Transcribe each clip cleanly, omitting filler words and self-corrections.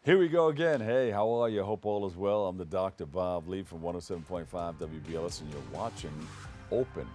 Here we go again. Hey, how are you? Hope all is well. I'm the Dr. Bob Lee from 107.5 WBLS, and you're watching Open.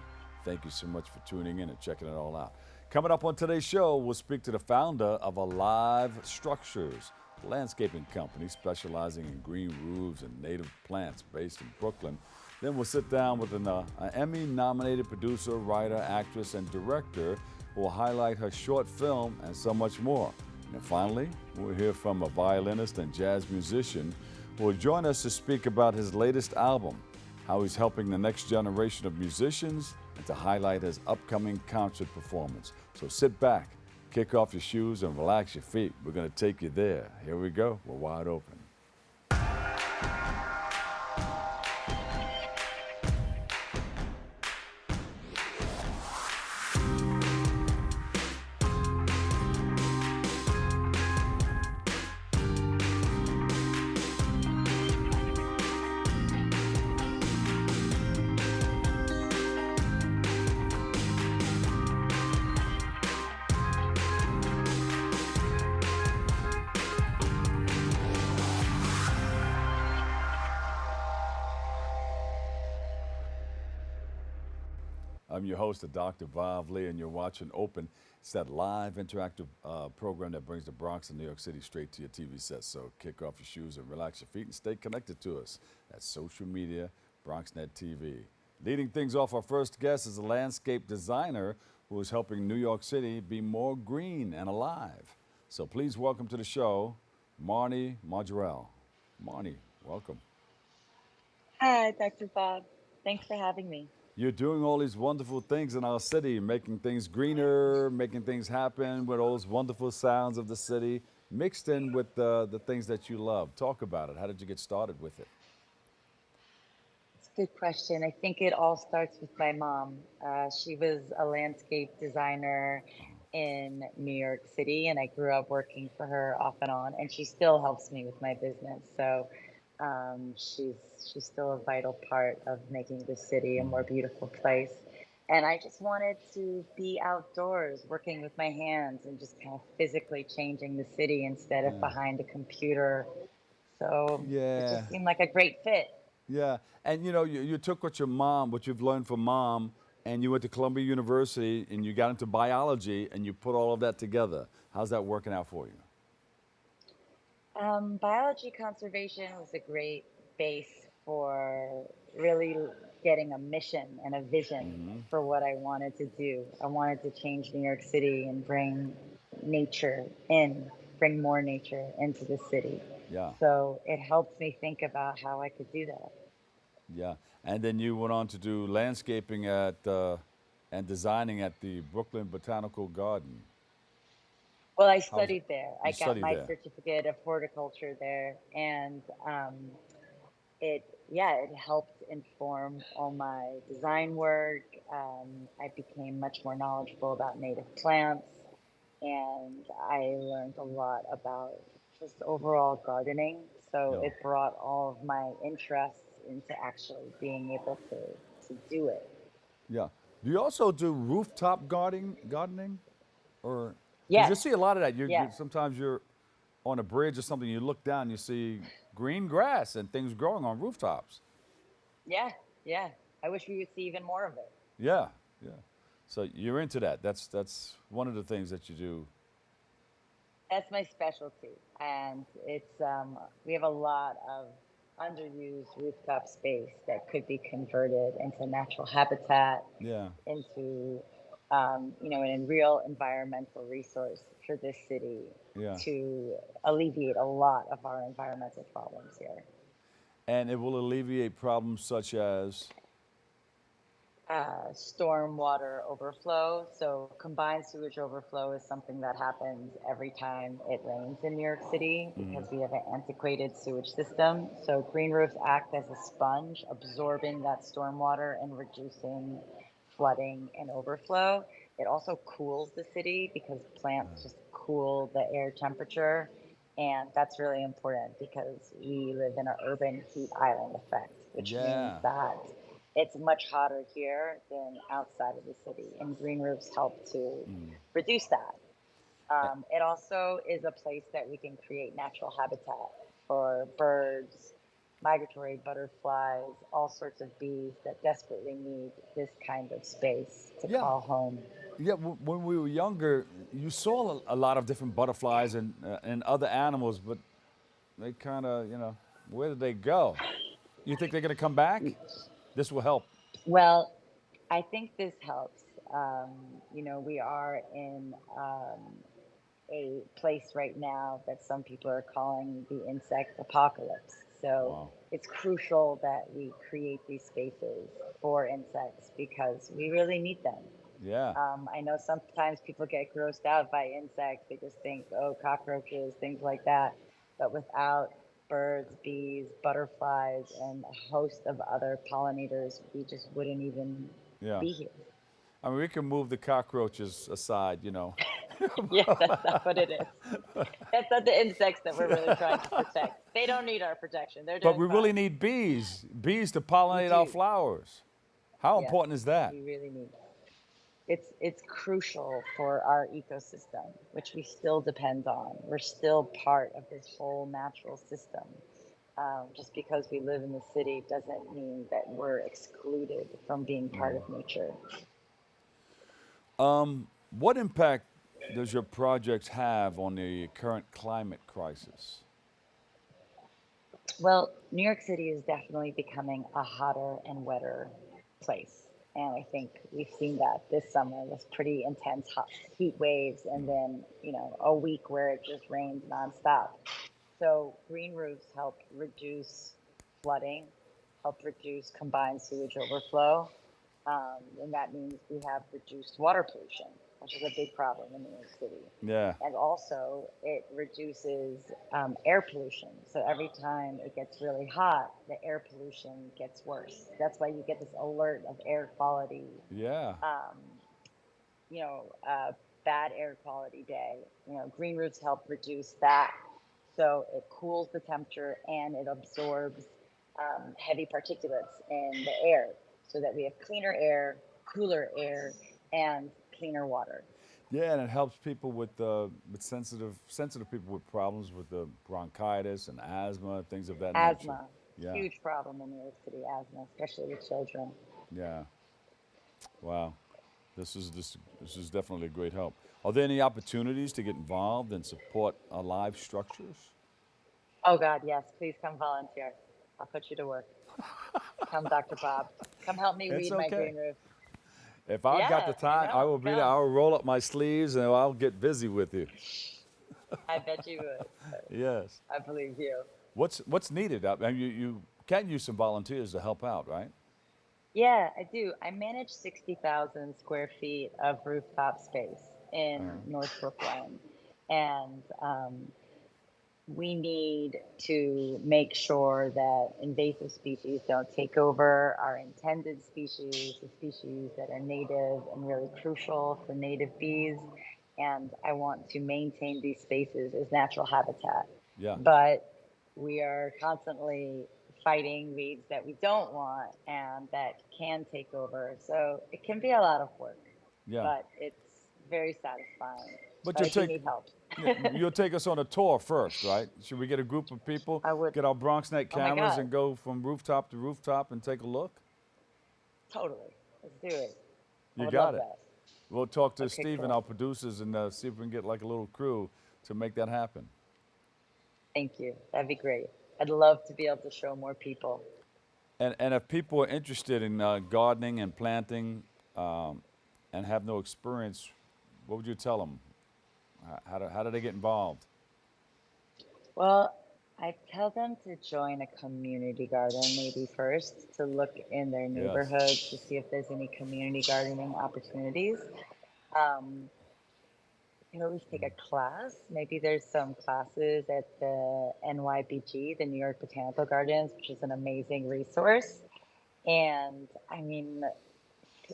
Thank you so much for tuning in and checking it all out. Coming up on today's show, we'll speak to the founder of Alive Structures, a landscaping company specializing in green roofs and native plants based in Brooklyn. Then we'll sit down with an Emmy nominated producer, writer, actress, and director who will highlight her short film and so much more. And finally, we'll hear from a violinist and jazz musician who will join us to speak about his latest album, how he's helping the next generation of musicians, and to highlight his upcoming concert performance. So sit back, kick off your shoes, and relax your feet. We're going to take you there. Here we go. We're wide open. I'm your host, Dr. Bob Lee, and you're watching Open. It's that live interactive program that brings the Bronx and New York City straight to your TV set. So kick off your shoes and relax your feet and stay connected to us. That's social media, BronxNet TV. Leading things off, our first guest is a landscape designer who is helping New York City be more green and alive. So please welcome to the show, Marni Majorelle. Marni, welcome. Hi, Dr. Bob. Thanks for having me. You're doing all these wonderful things in our city, making things greener, making things happen with all those wonderful sounds of the city, mixed in with the things that you love. Talk about it. How did you get started with it? It's a good question. I think it all starts with my mom. She was a landscape designer in New York City, and I grew up working for her off and on, and she still helps me with my business. So she's still a vital part of making the city a more beautiful place. And I just wanted to be outdoors, working with my hands and just kind of physically changing the city instead of Yeah. behind a computer. So it Yeah. just seemed like a great fit. Yeah. And you took what your mom, what you've learned from mom, and you went to Columbia University and you got into biology and you put all of that together. How's that working out for you? Biology conservation was a great base for really getting a mission and a vision Mm-hmm. for what I wanted to do. I wanted to change New York City and nature in, bring more nature into the city. Yeah. So it helped me think about how I could do that. Yeah. And then you went on to do landscaping and designing at the Brooklyn Botanical Garden. Well, I How's it? studied there. I You got studied my there. certificate of horticulture there, and it yeah, it helped inform all my design work. I became much more knowledgeable about native plants, and I learned a lot about just overall gardening. So Yeah. it brought all of my interests into actually being able to do it. Yeah. Do you also do rooftop gardening? Or because you Yes, see a lot of that. yeah, Sometimes you're on a bridge or something, you look down, you see green grass and things growing on rooftops. yeah, yeah. I wish we would see even more of it. Yeah, yeah. So you're into that. That's one of the things that you do. That's my specialty, and it's we have a lot of underused rooftop space that could be converted into natural habitat, Yeah, into a real environmental resource for this city yeah. to alleviate a lot of our environmental problems here. And it will alleviate problems such as, Stormwater overflow. So combined sewage overflow is something that happens every time it rains in New York City because we have an antiquated sewage system. So green roofs act as a sponge, absorbing that stormwater and reducing flooding and overflow. It also cools the city because plants just cool the air temperature. And that's really important because we live in an urban heat island effect, which means yeah. that it's much hotter here than outside of the city, and green roofs help to reduce that. It also is a place that we can create natural habitat for birds, migratory butterflies, all sorts of bees that desperately need this kind of space to Yeah. call home. Yeah, when we were younger, you saw a lot of different butterflies and other animals, but they kind of, where did they go? You think they're going to come back? This will help. Well, I think this helps. We are in a place right now that some people are calling the insect apocalypse. So Wow. it's crucial that we create these spaces for insects because we really need them. Yeah. I know sometimes people get grossed out by insects. They just think, oh, cockroaches, things like that. But without birds, bees, butterflies, and a host of other pollinators, we just wouldn't even Yeah. be here. I mean, we can move the cockroaches aside. Yeah, that's not what it is. That's not the insects that we're really trying to protect. They don't need our protection. They're But doing we really fine. need bees to We pollinate our do. flowers. How Yes, important is that? we really need. It's crucial for our ecosystem, which we still depend on. We're still part of this whole natural system. Just because we live in the city doesn't mean that we're excluded from being part of nature. What impact does your project have on the current climate crisis? Well, New York City is definitely becoming a hotter and wetter place. And I think we've seen that this summer with pretty intense hot heat waves and then, a week where it just rains nonstop. So green roofs help reduce flooding, help reduce combined sewage overflow, and that means we have reduced water pollution, which is a big problem in New York City. Yeah. And also, it reduces air pollution. So every time it gets really hot, the air pollution gets worse. That's why you get this alert of air quality, Yeah. um, bad air quality day. Green roofs help reduce that. So it cools the temperature and it absorbs heavy particulates in the air so that we have cleaner air, cooler air, and cleaner water. Yeah, and it helps people with sensitive people with problems with the bronchitis and asthma, things of that nature. Asthma, Yeah. huge problem in New York City, asthma, especially with children. Yeah. Wow. This is definitely a great help. Are there any opportunities to get involved and support live structures? Oh, God, yes, please come volunteer. I'll put you to work. Come, Dr. Bob. Come help me It's weed my okay. green roof. If I've got Yeah, the I time, I know. will be there. Come. I will roll up my sleeves and I'll get busy with you. I bet you would. Yes. I believe you. What's needed? I mean, you can use some volunteers to help out, right? Yeah, I do. I manage 60,000 square feet of rooftop space Uh, in North Brooklyn. And we need to make sure that invasive species don't take over our intended species, the species that are native and really crucial for native bees. And I want to maintain these spaces as natural habitat. yeah. But we are constantly fighting weeds that we don't want and that can take over. So it can be a lot of work, Yeah. but it's very satisfying. But But you'll I do take need help. yeah, you'll take us on a tour first, right? Should we get a group of people, I would. get our Bronx Net Oh my cameras, God. and go from rooftop to rooftop and take a look? Totally. Let's do it. I You would got love it. that. We'll talk to Okay, Steve and cool. our producers and see if we can get like a little crew to make that happen. Thank you. That'd be great. I'd love to be able to show more people. And if people are interested in gardening and planting and have no experience, what would you tell them? How do they get involved? Well, I tell them to join a community garden maybe first to look in their Yes. neighborhood to see if there's any community gardening opportunities. Um, you can always take a class. Maybe there's some classes at the NYBG, the New York Botanical Gardens, which is an amazing resource. And I mean,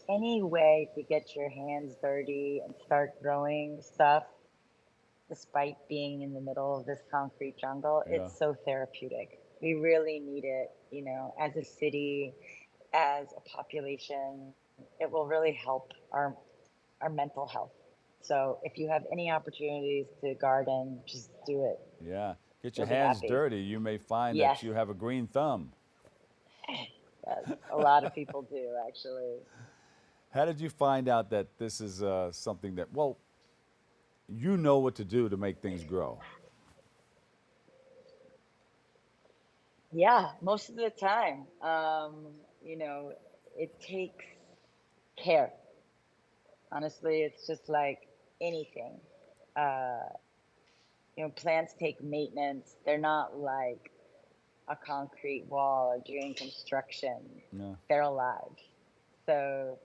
any way to get your hands dirty and start growing stuff despite being in the middle of this concrete jungle, Yeah. it's so therapeutic. We really need it, as a city, as a population. It will really help our mental health, So if you have any opportunities to garden, just do it. Yeah. Get your You'll be hands happy. dirty. You may find Yes, that you have a green thumb. yes. A lot of people do, actually. How did you find out that this is something that, well, you know what to do to make things grow? Yeah, most of the time. You know, it takes care. Honestly, it's just like anything. Uh, plants take maintenance. They're not like a concrete wall or doing construction. Yeah. They're alive. So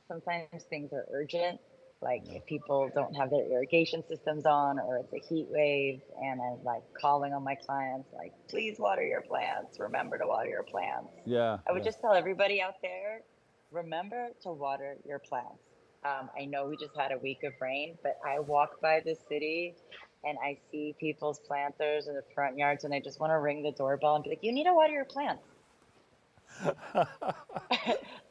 sometimes things are urgent, like Yeah. if people don't have their irrigation systems on or it's a heat wave, and I'm like calling on my clients, like, please water your plants, remember to water your plants. Yeah. I would Yeah. just tell everybody out there, remember to water your plants. I know we just had a week of rain, but I walk by the city and I see people's planters in the front yards, and I just want to ring the doorbell and be like, you need to water your plants.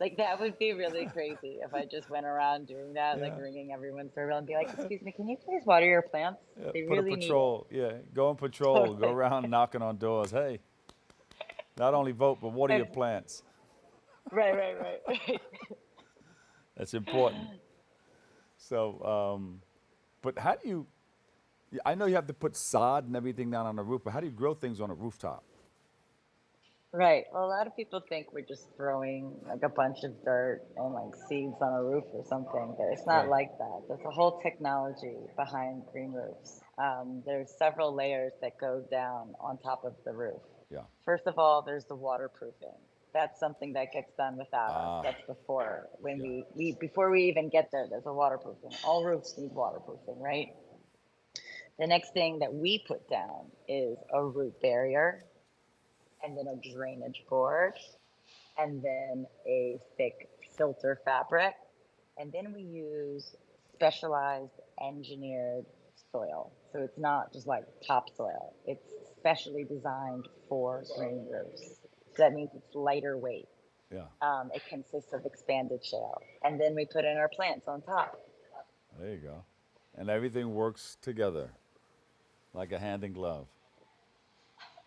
Like, that would be really crazy if I just went around doing that, like Yeah. ringing everyone's doorbell and be like, excuse me, can you please water your plants? Yeah, They put a really need it. patrol. Yeah, go on patrol. Go Totally. around knocking on doors. Hey, not only vote, but water your And, plants. right. That's important. So, but how do you? I know you have to put sod and everything down on the roof, but how do you grow things on a rooftop? Right. Well, a lot of people think we're just throwing like a bunch of dirt and like seeds on a roof or something, but it's not Right. like that. There's a whole technology behind green roofs. There's several layers that go down on top of the roof. Yeah. First of all, there's the waterproofing. That's something that gets done without us. Ah. That's before when Yeah. we before we even get there. There's a waterproofing. All roofs need waterproofing, right? The next thing that we put down is a root barrier, and then a drainage board, and then a thick filter fabric. And then we use specialized engineered soil. So it's not just like topsoil, it's specially designed for green roofs. So that means it's lighter weight. Yeah. It consists of expanded shale. And then we put in our plants on top. There you go. And everything works together like a hand in glove.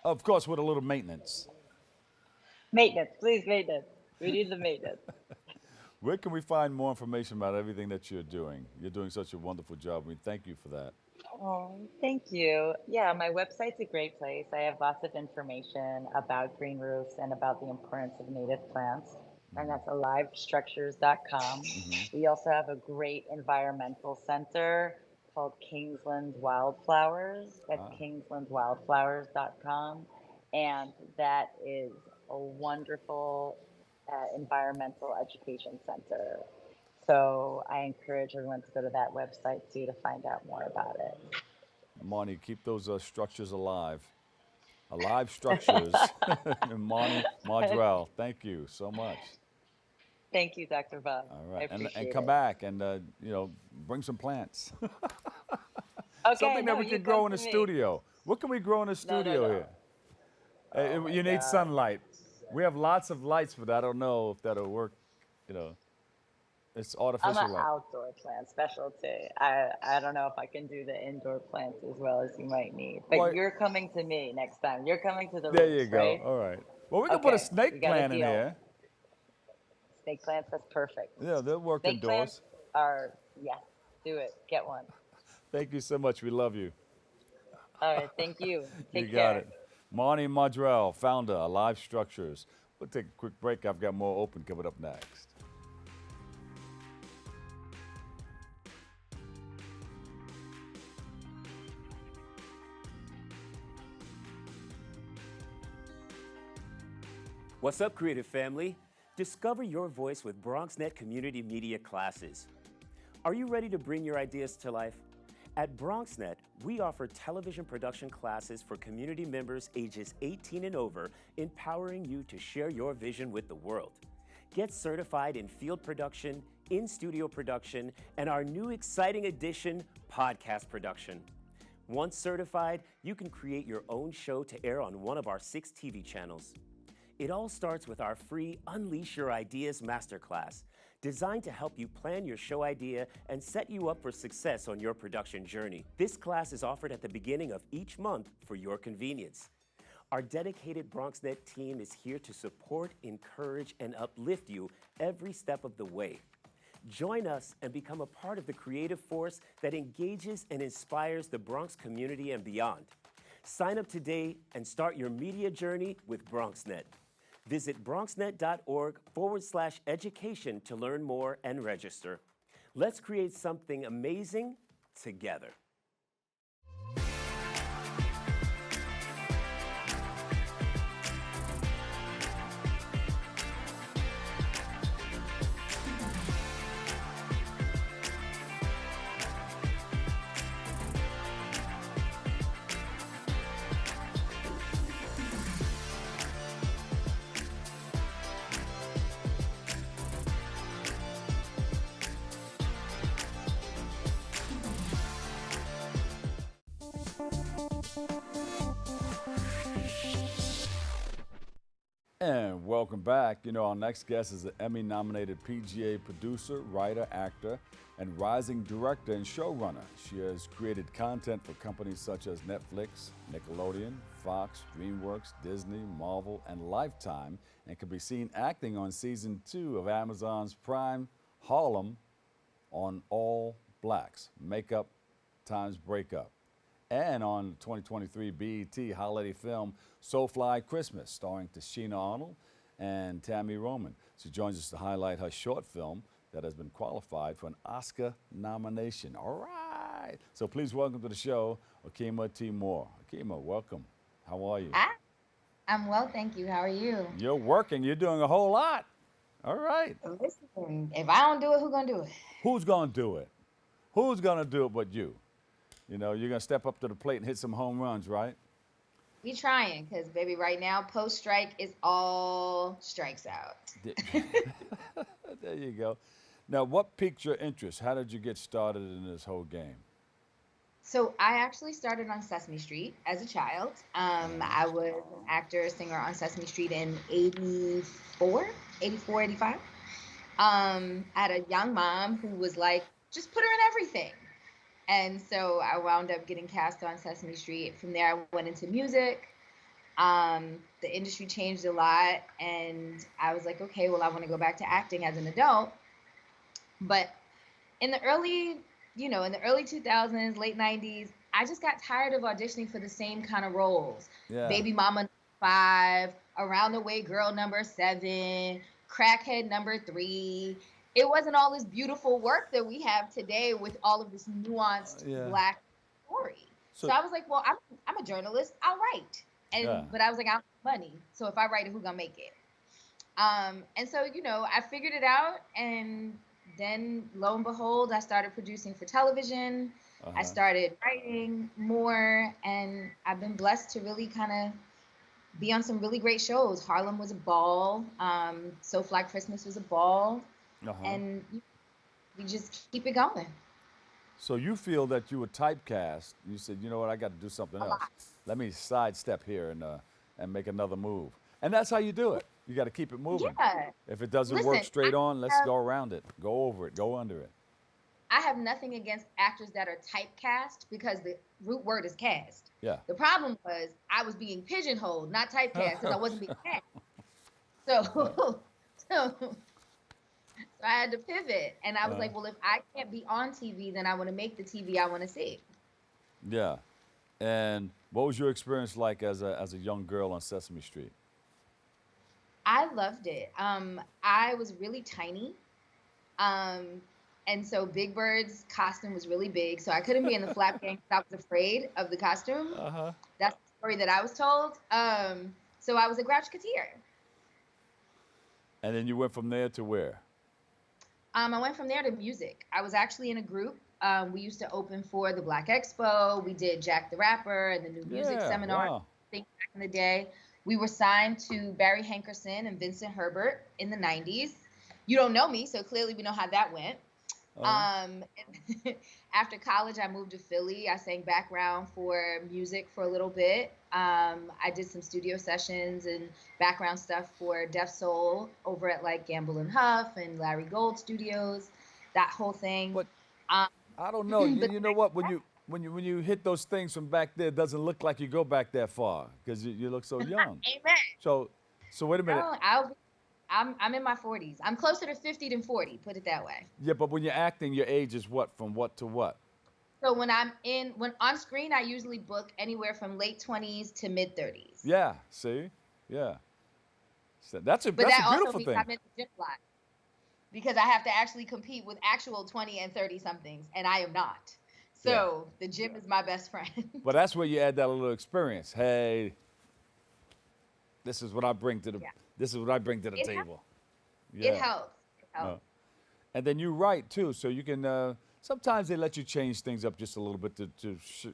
Of course, with a little maintenance. Maintenance, please, maintenance. We need the maintenance. Where can we find more information about everything that you're doing? You're doing such a wonderful job. We thank you for that. Oh, thank you. Yeah, my website's a great place. I have lots of information about green roofs and about the importance of native plants. And that's alivestructures.com. Mm-hmm. We also have a great environmental center called Kingsland Wildflowers. That's Ah. kingslandwildflowers.com. And that is a wonderful environmental education center. So I encourage everyone to go to that website too to find out more about Marni, keep those structures alive. Alive structures. Marni it. Majorelle, thank you so much. Thank you, Dr. Bob. All I right, and appreciate come it. back and bring some plants. Okay, Something that no, we you can come grow in to the me. studio. What can we grow in the No, no, studio no. here? Oh my You need God. sunlight. We have lots of lights for that. I don't know if that'll work. You know, it's I'm artificial an light. outdoor plant specialty. I don't know if I can do the indoor plants as well as you might need. But Well, you're coming to me next time. You're coming to the there you roofs, go. right? All right. Well, we can put a Okay, we snake got a plant in deal. here. Snake plants, that's perfect. Yeah, they'll work Snake plants indoors. are, yes, do it. Get one. Thank you so much. We love you. All right, thank you. You Take got care. it. Marni Majorelle, founder, Alive Structures. We'll take a quick break. I've got more open coming up next. What's up, creative family? Discover your voice with BronxNet Community Media Classes. Are you ready to bring your ideas to life? At BronxNet, we offer television production classes for community members ages 18 and over, empowering you to share your vision with the world. Get certified in field production, in-studio production, and our new exciting addition, podcast production. Once certified, you can create your own show to air on one of our 6 TV channels. It all starts with our free Unleash Your Ideas Masterclass. designed to help you plan your show idea and set you up for success on your production journey. This class is offered at the beginning of each month for your convenience. Our dedicated BronxNet team is here to support, encourage, and uplift you every step of the way. Join us and become a part of the creative force that engages and inspires the Bronx community and beyond. Sign up today and start your media journey with BronxNet. Visit bronxnet.org/education to learn more and register. Let's create something amazing together. And welcome back. You know, our next guest is an Emmy nominated PGA producer, writer, actor, and rising director and showrunner. She has created content for companies such as Netflix, Nickelodeon, Fox, DreamWorks, Disney, Marvel, and Lifetime, and can be seen acting on season 2 of Amazon's Prime Harlem on All Blacks, Makeup Times Breakup, and on 2023 BET holiday film So Fly Christmas, starring Tashina Arnold and Tammy Roman. She joins us to highlight her short film that has been qualified for an Oscar nomination. All right. So please welcome to the show, Okema T. Moore. Okema, welcome. How are you? I'm well, thank you. How are you? You're working. You're doing a whole lot. All right. Listen, if I don't do it, who's gonna do it? Who's going to do it? Who's going to do it but you? You know, you're going to step up to the plate and hit some home runs, right? We trying, because baby, right now, post-strike is all strikes out. There you go. Now, what piqued your interest? How did you get started in this whole game? So I actually started on Sesame Street as a child. I was an actor, singer on Sesame Street in 84, 85. I had a young mom who was like, just put her in everything. And so I wound up getting cast on Sesame Street. From there, I went into music. The industry changed a lot, and I was like, okay, well, I want to go back to acting as an adult. But in the early 2000s, late 90s, I just got tired of auditioning for the same kind of roles. Yeah. Baby mama 5, around the way girl number 7, crackhead number 3. It wasn't all this beautiful work that we have today with all of this nuanced Black story. So I was like, well, I'm a journalist. I'll write. But I was like, I don't have money. So if I write it, who's gonna make it? And so, I figured it out, and then lo and behold, I started producing for television. I started writing more, and I've been blessed to really kind of be on some really great shows. Harlem was a ball. So Fly Christmas was a ball. And we just keep it going. So you feel that you were typecast. You said, you know what, I got to do something else. Let me sidestep here and make another move. And that's how you do it. You got to keep it moving. Yeah. If it doesn't work straight on, let's go around it, go over it, go under it. I have nothing against actors that are typecast, because the root word is cast. Yeah. The problem was I was being pigeonholed, not typecast, because I wasn't being cast. So I had to pivot, and I was like, well, if I can't be on TV, then I want to make the TV I want to see. Yeah. And what was your experience like as a young girl on Sesame Street? I loved it. I was really tiny. And so Big Bird's costume was really big, so I couldn't be in the flap gang because I was afraid of the costume. That's the story that I was told. So I was a Grouchketeer. And then you went from there to where? I went from there to music. I was actually in a group. We used to open for the Black Expo. We did Jack the Rapper and the New Music Seminar. Wow. I think back in the day. We were signed to Barry Hankerson and Vincent Herbert in the 90s. You don't know me, so clearly we know how that went. And after college, I moved to Philly. I sang background for music for a little bit. I did some studio sessions and background stuff for Def Soul over at like Gamble and Huff and Larry Gold Studios, that whole thing. But Um, I don't know. but You know what? When you hit those things from back there, it doesn't look like you go back that far because you look so young. amen. So wait a minute. No, I'm in my 40s. I'm closer to 50 than 40, put it that way. Yeah, but when you're acting, your age is what? From what to what? So when on screen, I usually book anywhere from late 20s to mid 30s. Yeah. See. Yeah. So that's a But that also beautiful means thing. I'm in the gym a lot because I have to actually compete with actual 20 and 30 somethings, and I am not. So the gym is my best friend. But that's where you add that little experience. Hey, this is what I bring to the. Yeah. This is what I bring to the It table. It helps. It Uh, helps. and then you write too, so you can. Sometimes they let you change things up just a little bit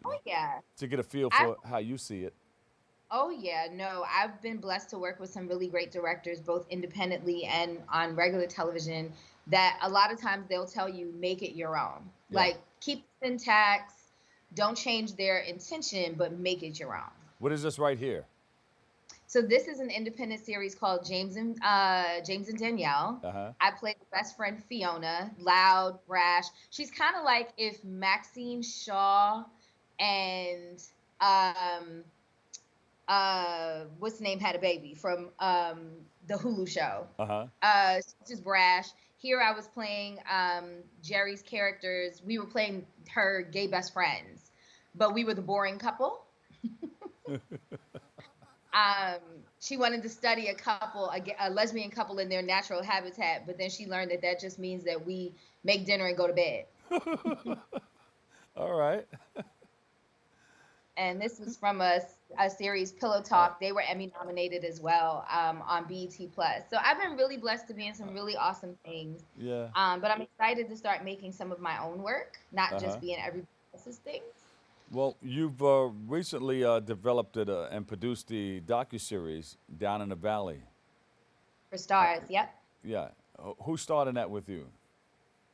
Oh yeah. to get a feel I- for how you see it. Oh yeah, no, I've been blessed to work with some really great directors, both independently and on regular television, that a lot of times they'll tell you, make it your own. Yeah. Like, keep the syntax, don't change their intention, but make it your own. What is this right here? So this is an independent series called James and Danielle. Uh-huh. I played the best friend Fiona, loud, brash. She's kind of like if Maxine Shaw and what's the name had a baby from the Hulu show. She's just brash. Here I was playing Jerry's characters. We were playing her gay best friends, but we were the boring couple. She wanted to study a lesbian couple in their natural habitat, but then she learned that just means that we make dinner and go to bed. All right. And this was from a series, Pillow Talk. They were Emmy nominated as well on BET Plus. So I've been really blessed to be in some really awesome things. Yeah. But I'm excited to start making some of my own work, not just being everybody else's things. Well, you've recently developed it and produced the docuseries Down in the Valley. For Stars, yep. Yeah. Who started that with you?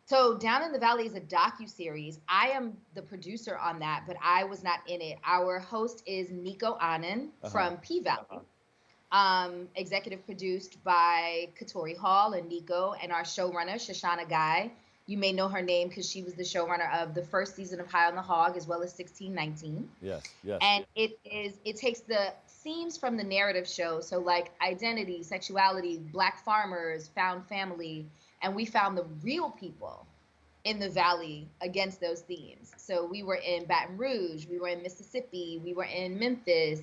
So Down in the Valley is a docu-series. I am the producer on that, but I was not in it. Our host is Nico Anand from P-Valley. Executive produced by Katori Hall and Nico, and our showrunner, Shoshana Guy. You may know her name because she was the showrunner of the first season of High on the Hog, as well as 1619. Yes, yes. And it takes the themes from the narrative show, so like identity, sexuality, Black farmers, found family, and we found the real people in the Valley against those themes. So we were in Baton Rouge, we were in Mississippi, we were in Memphis,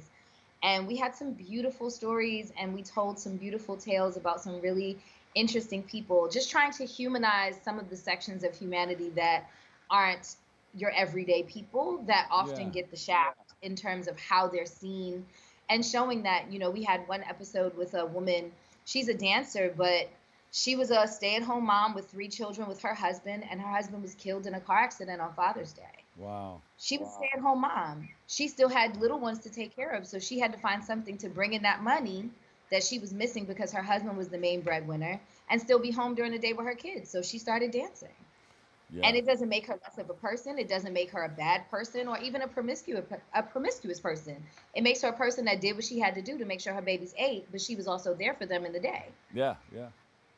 and we had some beautiful stories, and we told some beautiful tales about some really interesting people, just trying to humanize some of the sections of humanity that aren't your everyday people, that often get the shaft in terms of how they're seen, and showing that, we had one episode with a woman, she's a dancer, but she was a stay-at-home mom with 3 children with her husband, and her husband was killed in a car accident on Father's Day. Wow. She was a stay-at-home mom. She still had little ones to take care of, so she had to find something to bring in that money that she was missing because her husband was the main breadwinner, and still be home during the day with her kids. So she started dancing. Yeah. And it doesn't make her less of a person. It doesn't make her a bad person or even a promiscuous person. It makes her a person that did what she had to do to make sure her babies ate, but she was also there for them in the day. Yeah, yeah.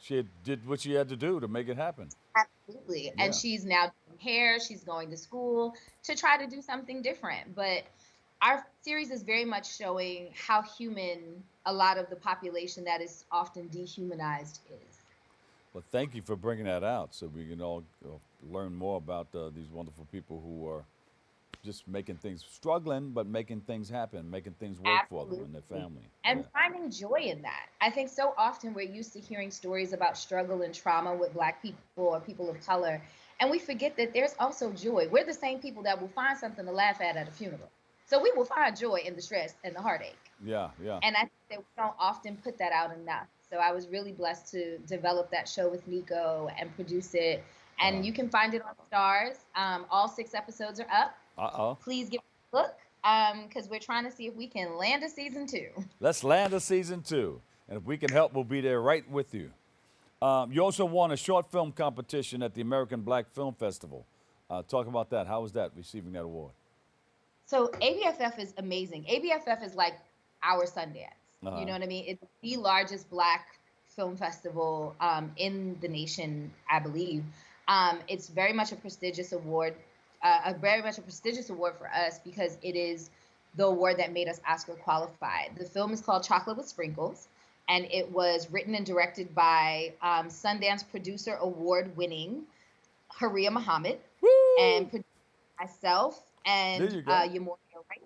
She did what she had to do to make it happen. Absolutely. Yeah. And she's now doing hair. She's going to school to try to do something different. But our series is very much showing how human a lot of the population that is often dehumanized is. Well, thank you for bringing that out so we can all learn more about these wonderful people who are just making things, struggling, but making things happen, making things work for them and their family. And finding joy in that. I think so often we're used to hearing stories about struggle and trauma with Black people or people of color, and we forget that there's also joy. We're the same people that will find something to laugh at a funeral. So we will find joy in the stress and the heartache. Yeah, yeah. And I think that we don't often put that out enough. So I was really blessed to develop that show with Nico and produce it. And you can find it on Stars. All 6 episodes are up. Please give it a look because we're trying to see if we can land a season 2. Let's land a season 2. And if we can help, we'll be there right with you. You also won a short film competition at the American Black Film Festival. Talk about that. How was that, receiving that award? So ABFF is amazing. ABFF is like our Sundance. Uh-huh. You know what I mean? It's the largest Black film festival in the nation, I believe. It's very much a prestigious award, for us because it is the award that made us Oscar qualified. The film is called Chocolate with Sprinkles, and it was written and directed by Sundance Producer Award-winning Haria Muhammad, and produced myself and Yamoria Wright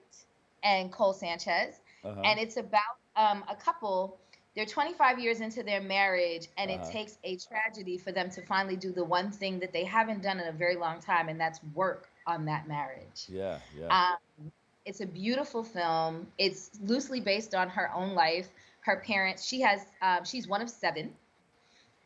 and Cole Sanchez. Uh-huh. And it's about a couple. They're 25 years into their marriage, and it takes a tragedy for them to finally do the one thing that they haven't done in a very long time, and that's work on that marriage. Yeah. It's a beautiful film. It's loosely based on her own life. Her parents, she's one of 7.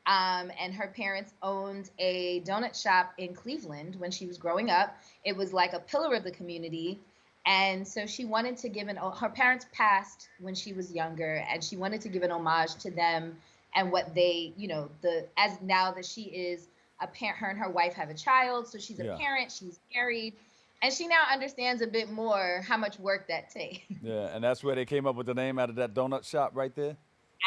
And her parents owned a donut shop in Cleveland when she was growing up. It was like a pillar of the community. And so she wanted to give her parents passed when she was younger, and she wanted to give an homage to them and what they, as now that she is a parent, her and her wife have a child. So she's a parent, she's married, and she now understands a bit more how much work that takes. Yeah, and that's where they came up with the name out of that donut shop right there?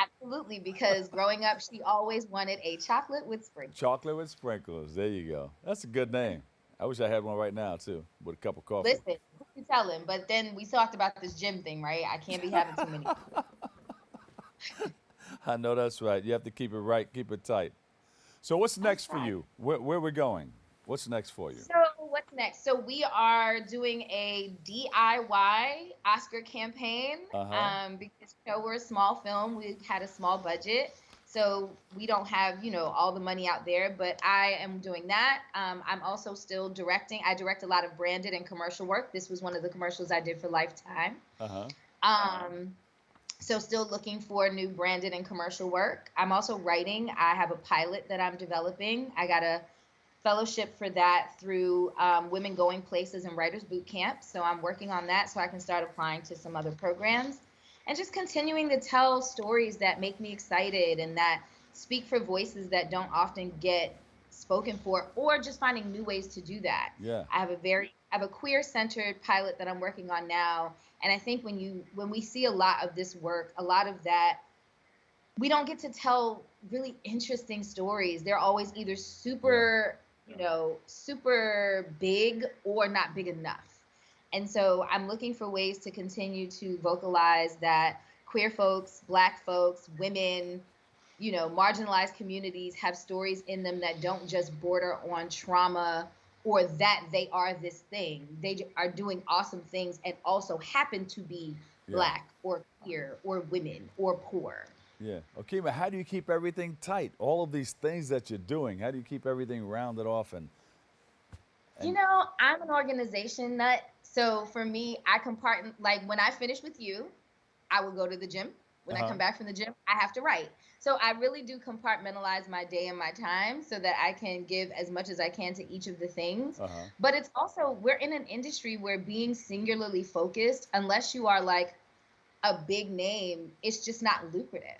Absolutely, because growing up, she always wanted a chocolate with sprinkles. Chocolate with sprinkles. There you go. That's a good name. I wish I had one right now, too, with a cup of coffee. Listen, you tell him, but then we talked about this gym thing, right? I can't be having too many. I know that's right. You have to keep it right, keep it tight. So what's next for you? Where we're going? What's next for you? So what's next? So we are doing a DIY Oscar campaign because we're a small film. We had a small budget. So we don't have, all the money out there, but I am doing that. I'm also still directing. I direct a lot of branded and commercial work. This was one of the commercials I did for Lifetime. So still looking for new branded and commercial work. I'm also writing. I have a pilot that I'm developing. I got a fellowship for that through Women Going Places and Writers Boot Camp. So I'm working on that so I can start applying to some other programs. And just continuing to tell stories that make me excited and that speak for voices that don't often get spoken for, or just finding new ways to do that. Yeah. I have a queer-centered pilot that I'm working on now. And I think when we see a lot of this work, a lot of that, we don't get to tell really interesting stories. They're always either super big or not big enough. And so I'm looking for ways to continue to vocalize that queer folks, Black folks, women, marginalized communities have stories in them that don't just border on trauma or that they are this thing. They are doing awesome things and also happen to be Black or queer or women or poor. Yeah. Okema, how do you keep everything tight? All of these things that you're doing, how do you keep everything rounded off? And I'm an organization nut. So for me, like when I finish with you, I will go to the gym. When I come back from the gym, I have to write. So I really do compartmentalize my day and my time so that I can give as much as I can to each of the things. But it's also, we're in an industry where being singularly focused, unless you are like a big name, it's just not lucrative.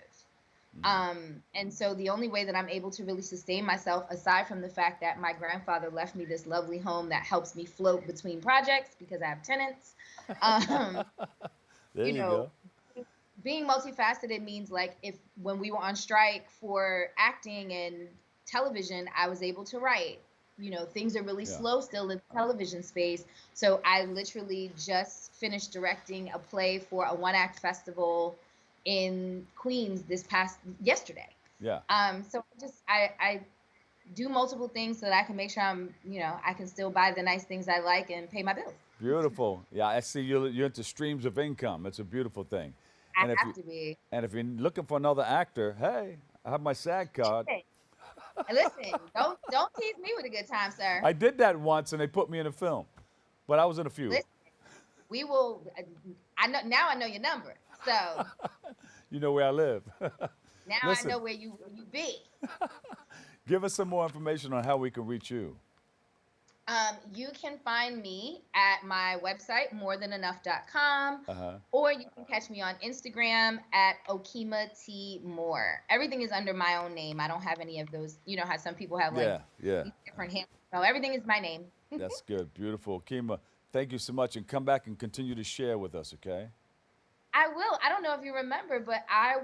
And so the only way that I'm able to really sustain myself, aside from the fact that my grandfather left me this lovely home that helps me float between projects because I have tenants, there you go. Being multifaceted means like when we were on strike for acting and television, I was able to write. Things are really slow still in the television space. So I literally just finished directing a play for a one-act festival in Queens yesterday. Yeah. So I do multiple things so that I can make sure I can still buy the nice things I like and pay my bills. Beautiful. Yeah, I see you're into streams of income. It's a beautiful thing. I have to be. And if you're looking for another actor, hey, I have my SAG card. Hey, listen, don't tease me with a good time, sir. I did that once, and they put me in a film, but I was in a few. Listen, we will. I know your number, so. You know where I live. Now Listen, I know where you be. Give us some more information on how we can reach you. You can find me at my website, morethanenough.com, Uh-huh. or you can catch me on Instagram at Okema T Moore. Everything is under my own name. I don't have any of those. You know how some people have like Yeah. these different handles. No, everything is my name. That's good. Beautiful. Okema, thank you so much. And come back and continue to share with us, okay? I will. I don't know if you remember, but I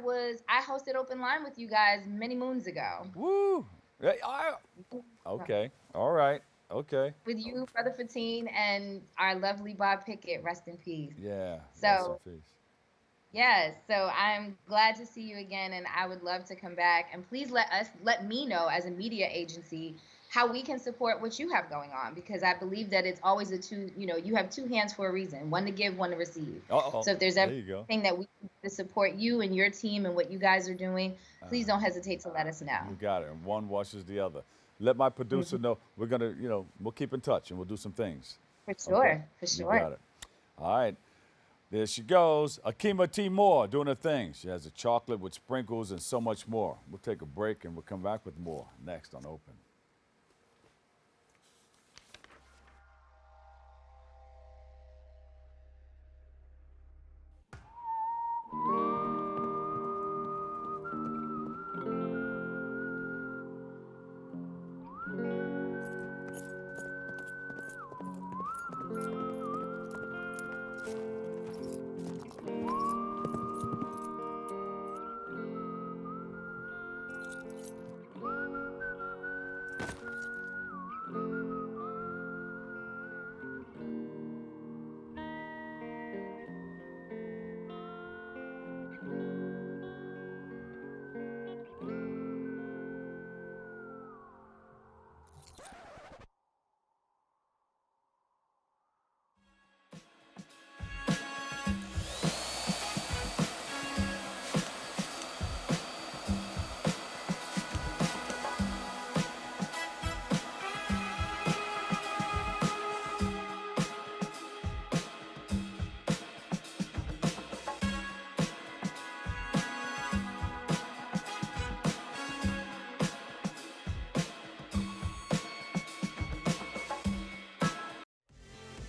hosted Open Line with you guys many moons ago. Woo! Okay. All right. Okay. With you, Brother Fatine, and our lovely Bob Pickett, rest in peace. Yeah. Rest in So peace. yes, so I'm glad to see you again, and I would love to come back. And please let me know as a media agency how we can support what you have going on, because I believe that it's always you have two hands for a reason, one to give, one to receive. Uh-oh. So if there's There you go. anything that we can do to support you and your team and what you guys are doing, please don't hesitate to let us know. You got it. And one washes the other. Let my producer know. We're going to, we'll keep in touch and we'll do some things. For sure, Okay. for You sure. got it. All right. There she goes. Okema T. Moore doing her thing. She has a chocolate with sprinkles and so much more. We'll take a break and we'll come back with more next on Open.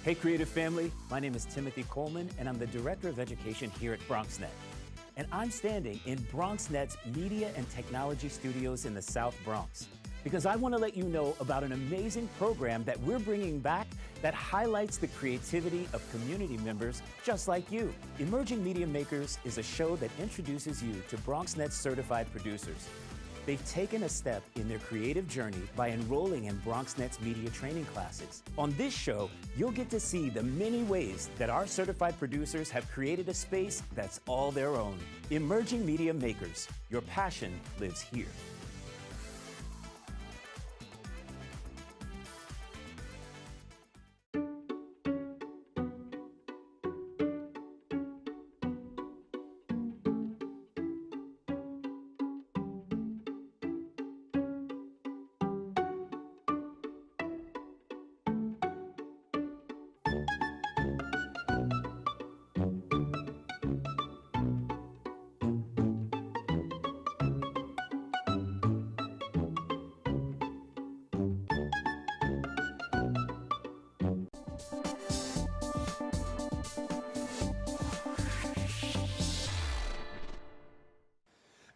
Hey, creative family. My name is Timothy Coleman, and I'm the Director of Education here at BronxNet. And I'm standing in BronxNet's Media and Technology Studios in the South Bronx because I want to let you know about an amazing program that we're bringing back that highlights the creativity of community members just like you. Emerging Media Makers is a show that introduces you to BronxNet's certified producers. They've taken a step in their creative journey by enrolling in BronxNet's media training classes. On this show, you'll get to see the many ways that our certified producers have created a space that's all their own. Emerging Media Makers, your passion lives here.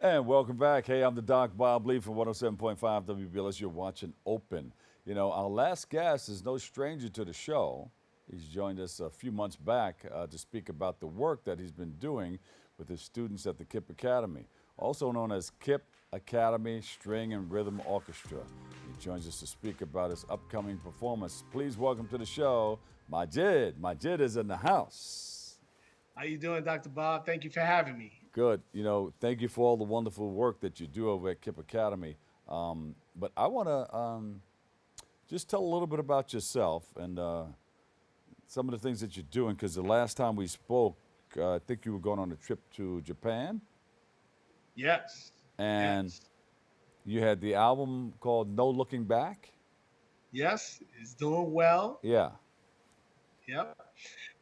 And welcome back. Hey, I'm the Doc Bob Lee from 107.5 WBLS. You're watching Open. You know, our last guest is no stranger to the show. He's joined us a few months back to speak about the work that he's been doing with his students at the KIP Academy, also known as KIP Academy String and Rhythm Orchestra. He joins us to speak about his upcoming performance. Please welcome to the show, MaJiD. MaJiD is in the house. How you doing, Dr. Bob? Thank you for having me. Good. You know, thank you for all the wonderful work that you do over at KIP Academy. But I want to just tell a little bit about yourself and some of the things that you're doing, because the last time we spoke, I think you were going on a trip to Japan. Yes. And yes. You had the album called No Looking Back. Yes, it's doing well. Yeah. Yep.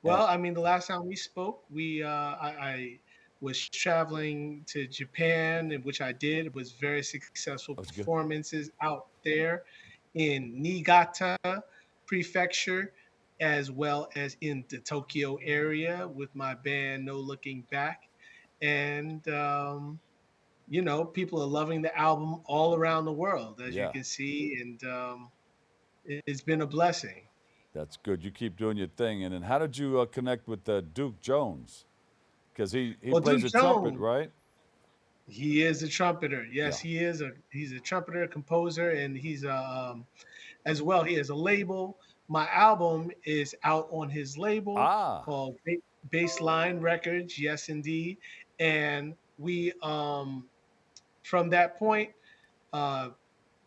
Well, I mean, the last time we spoke, I was traveling to Japan, in which I did. It was very successful performances out there in Niigata Prefecture, as well as in the Tokyo area with my band No Looking Back. And, people are loving the album all around the world, as you Yeah, can see. And it's been a blessing. that's good. You keep doing your thing. And then how did you connect with Duke Jones? Because he Well, plays Duke a trumpet, Jones, right? he is a trumpeter. Yeah. Yes, he's a trumpeter, composer, and he's a as well. He has a label. My album is out on his label Ah, called Baseline Records. Yes, indeed. And we, from that point, uh,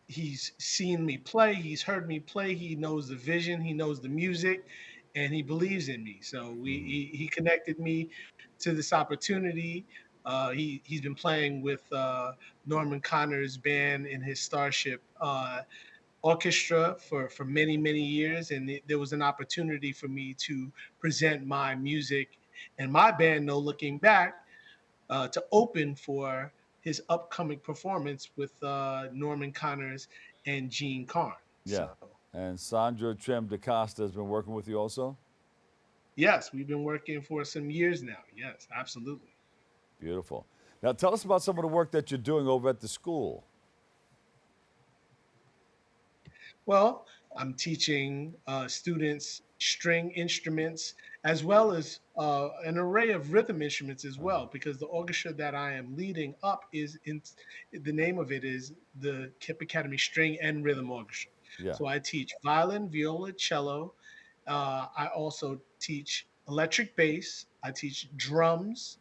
he's seen me play. He's heard me play. He knows the vision. He knows the music, and he believes in me. So he connected me to this opportunity. He's been playing with Norman Connor's band in his Starship orchestra for many years, and there was an opportunity for me to present my music and my band No Looking Back to open for his upcoming performance with Norman Connors and Gene Carn. yeah. So And Sandra Trim DaCosta has been working with you also? yes, we've been working for some years now. Yes, absolutely. Beautiful. Now tell us about some of the work that you're doing over at the school. Well, I'm teaching students string instruments as well as an array of rhythm instruments as well, because the orchestra that I am leading up is in the name of it is the KIPP Academy String and Rhythm Orchestra. Yeah. So I teach violin, viola, cello. I also teach electric bass. I teach drums.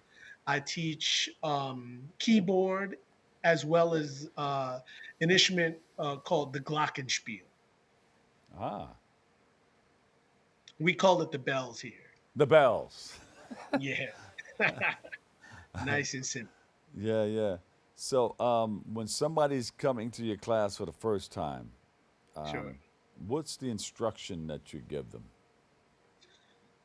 I teach keyboard as well as an instrument called the glockenspiel. Ah, We call it the bells here. the bells. Yeah. Nice and simple. Yeah, yeah. So when somebody's coming to your class for the first time, Sure. what's the instruction that you give them?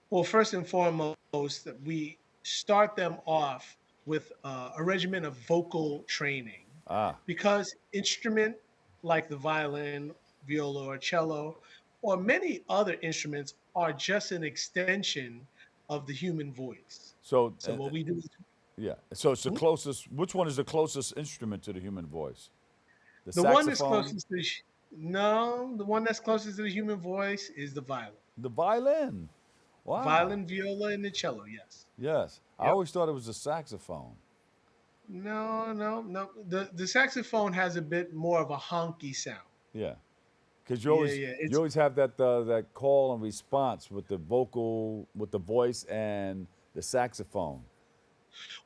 Well, first and foremost, we start them off with a regimen of vocal training Ah, because instrument like the violin, viola, or cello, or many other instruments are just an extension of the human voice. so So what we do is yeah. So it's the hmm? closest. Which one is the closest instrument to the human voice? The The one that's saxophone, closest to no, the one that's closest to the human voice is the violin. the violin. Wow. Violin, viola, and the cello, yes. Yes. I Yep. always thought it was the saxophone. No. The saxophone has a bit more of a honky sound. Yeah. Because Yeah. you always have that call and response with the vocal, with the voice and the saxophone.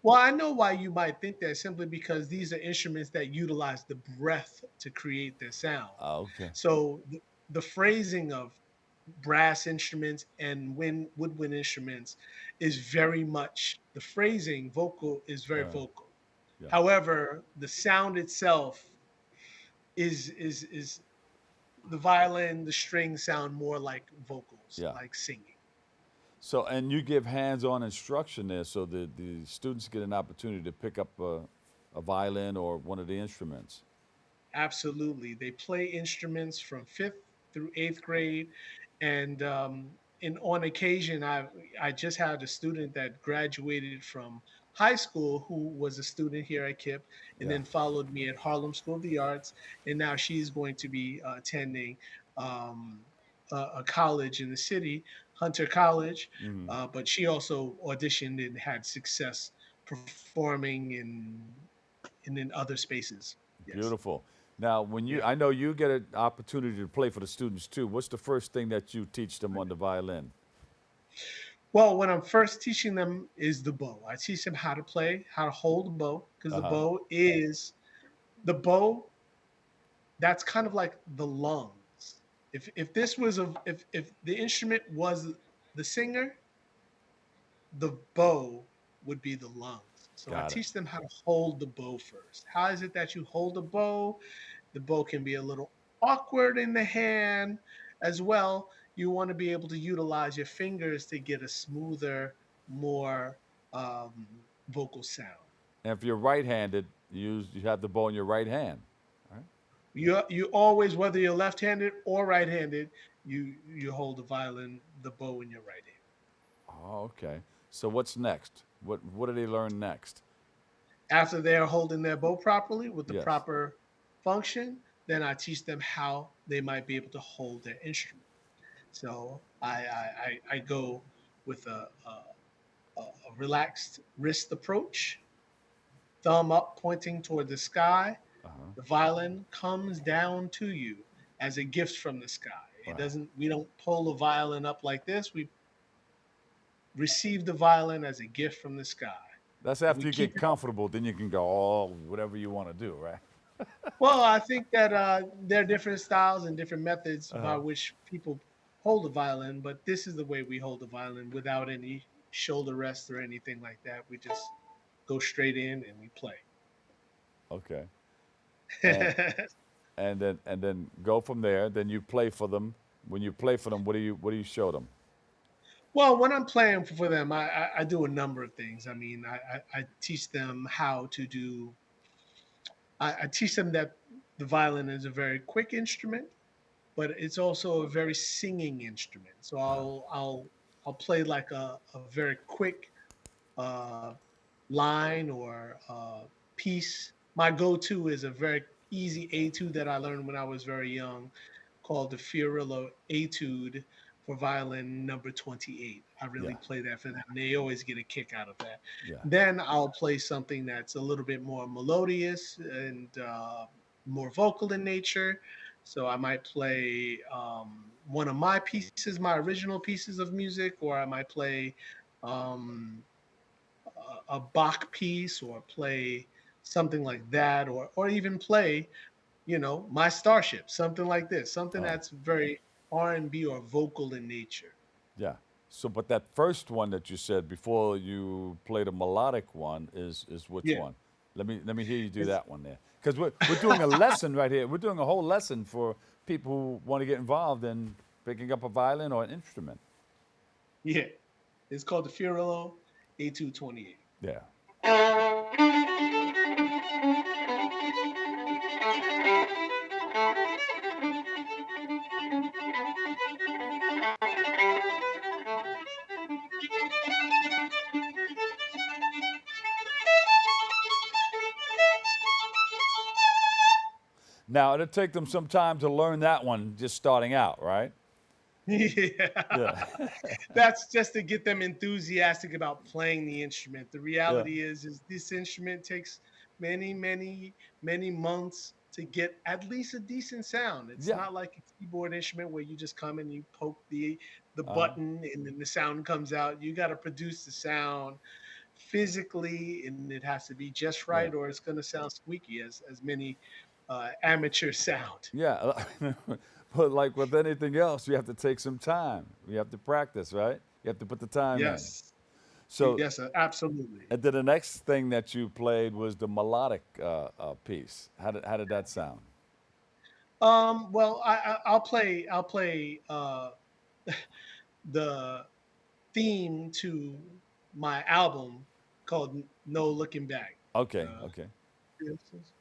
Well, I know why you might think that simply because these are instruments that utilize the breath to create their sound. Ah, okay. So the phrasing of brass instruments and woodwind instruments is very much the phrasing vocal is very vocal. Yeah. However, the sound itself is the violin, the strings sound more like vocals, Yeah. like singing. So, and you give hands-on instruction there, so the students get an opportunity to pick up a violin or one of the instruments. Absolutely. They play instruments from fifth through eighth grade. And on occasion, I just had a student that graduated from high school who was a student here at KIPP and Yeah. then followed me at Harlem School of the Arts. And now she's going to be attending um, a college in the city, Hunter College. But she also auditioned and had success performing in other spaces. Yes. Beautiful. Now, when Yeah. I know you get an opportunity to play for the students too. What's the first thing that you teach them on the violin? Well, when I'm first teaching them is the bow. I teach them how to play, how to hold the bow, because the bow. That's kind of like the lungs. If this was if the instrument was the singer, the bow would be the lungs. So I Got it. teach them how to hold the bow first. How is it that you hold the bow? The bow can be a little awkward in the hand as well. You want to be able to utilize your fingers to get a smoother, more um, vocal sound. And if you're right-handed, you have the bow in your right hand. All right? You always, whether you're left-handed or right-handed, you hold the violin, the bow in your right hand. Oh, okay. So what's next? What do they learn next? After they're holding their bow properly with the Yes. proper function, then I teach them how they might be able to hold their instrument. So I go with a relaxed wrist approach, thumb up pointing toward the sky. Uh-huh. The violin comes down to you as a gift from the sky. It Right. doesn't, we don't pull the violin up like this. We receive the violin as a gift from the sky. That's And we after you keep get it. comfortable, then you can go all whatever you want to do, right? Well, I think that there are different styles and different methods by Uh-huh. which people hold the violin, but this is the way we hold the violin without any shoulder rest or anything like that. We just go straight in and we play. Okay. And and then go from there. Then you play for them. When you play for them, what do you show them? Well, when I'm playing for them, I do a number of things. I mean, I teach them how to do. I teach them that the violin is a very quick instrument, but it's also a very singing instrument. So I'll play like a very quick uh, line or piece. My go-to is a very easy etude that I learned when I was very young, called the Fiorillo Etude for violin number 28. I really Yeah. play that for them. They always get a kick out of that. Yeah. Then I'll play something that's a little bit more melodious and more vocal in nature. So I might play one of my pieces, my original pieces of music, or I might play um, a Bach piece, or play something like that, or even play, my Starship, something like this, something Oh, that's very R&B or vocal in nature. yeah. So, but that first one that you said before you played a melodic one is which Yeah. one? Let me hear you do It's that one there, because we're doing a lesson right here. We're doing a whole lesson for people who want to get involved in picking up a violin or an instrument. yeah, it's called the Fiorillo A228. Yeah. Now it'll take them some time to learn that one, just starting out, right? Yeah. Yeah. That's just to get them enthusiastic about playing the instrument. The Yeah. reality is this instrument takes many, many, many months to get at least a decent sound. It's Yeah. not like a keyboard instrument where you just come and you poke the Uh-huh. button and then the sound comes out. You got to produce the sound physically, and it has to be just Yeah. right, or it's going to sound squeaky, as many amateurs sound. Yeah. But like with anything else, you have to take some time. You have to practice, right? You have to put the time in. Yes, So, yes, absolutely. and then the next thing that you played was the melodic piece. How did that sound? Well, I'll play the theme to my album called No Looking Back. Okay. Uh, Okay. for instance.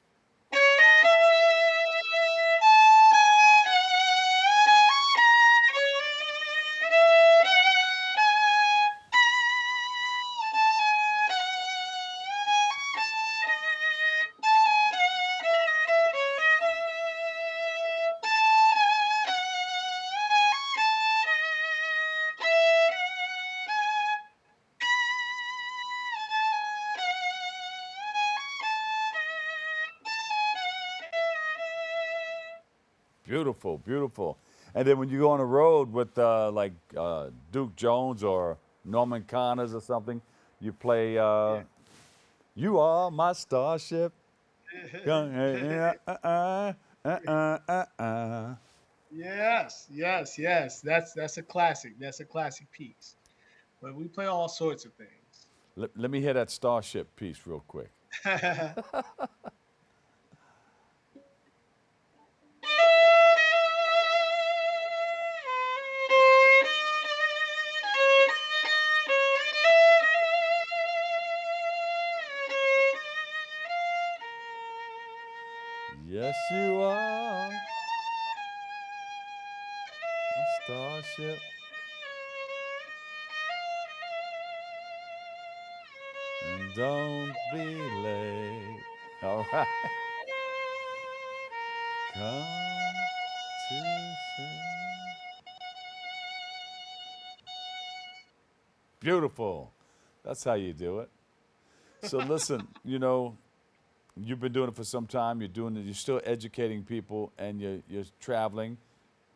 Beautiful. Beautiful. And then when you go on the road with like Duke Jones or Norman Connors or something, you play Yeah. "You Are My Starship." Uh. Yes, yes, yes. That's a classic. That's a classic piece. But we play all sorts of things. Let me hear that Starship piece real quick. Yes, you are. Starship. And don't be late. All right. Come to say. Beautiful. That's how you do it. So listen, you've been doing it for some time. You're doing it. You're still educating people, and you're traveling.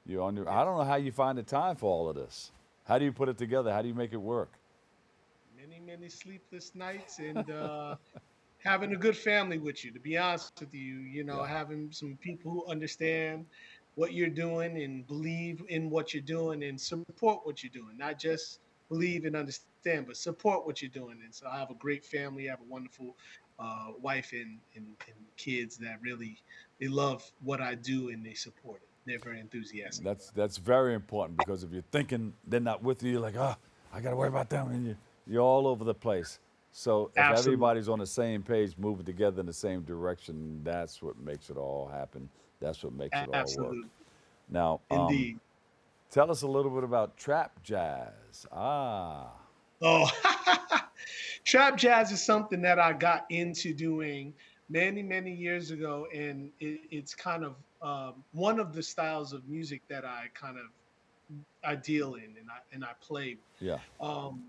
You're on your. I don't know how you find the time for all of this. How do you put it together? How do you make it work? Many, many sleepless nights and having a good family with you, to be honest with you, Yeah. having some people who understand what you're doing and believe in what you're doing and support what you're doing, not just believe and understand, but support what you're doing. And so I have a great family. I have a wonderful wife and kids that really, they love what I do and they support it. They're very enthusiastic about That's very important because if you're thinking they're not with you, you're like, oh, I got to worry about them, and you're all over the place. So it. if Absolutely. everybody's on the same page, moving together in the same direction, that's what makes it all happen. That's what makes it all work. Absolutely. Now, Indeed. tell us a little bit about trap jazz. Ah, Oh, trap jazz is something that I got into doing many, many years ago, and it's kind of one of the styles of music that I deal in and I play. yeah, Um,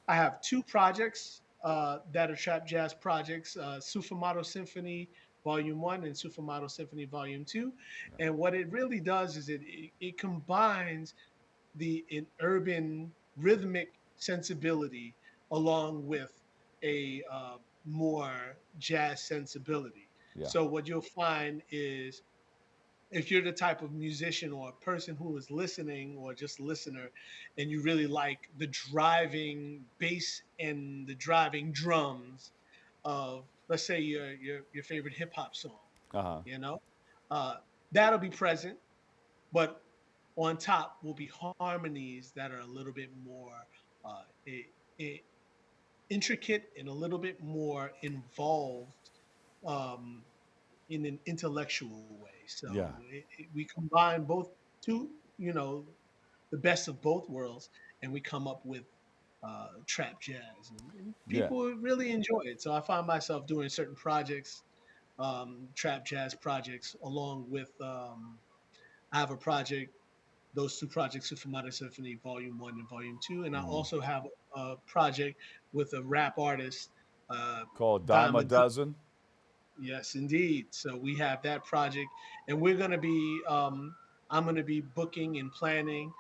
I have two projects that are trap jazz projects: Sufamato Symphony Volume One and Sufamato Symphony Volume Two. And what it really does is it combines an urban rhythmic sensibility along with a more jazz sensibility. yeah, So what you'll find is if you're the type of musician or a person who is listening or just listener and you really like the driving bass and the driving drums of, let's say, your favorite hip hop song, uh huh, you know, uh, that'll be present, but on top will be harmonies that are a little bit more uh, i- i- intricate and a little bit more involved um, in an intellectual way. So yeah, we combine both two, you know, the best of both worlds, and we come up with trap jazz, and yeah. people really enjoy it. So I find myself doing certain projects, trap jazz projects, along with I have a project, those two projects, Supermodern Symphony Volume One and Volume Two, and I Mm. also have a project with a rap artist, uh, Called Dime a Diamond. Dozen. Yes, indeed. So we have that project, and we're going to be, I'm going to be booking and planning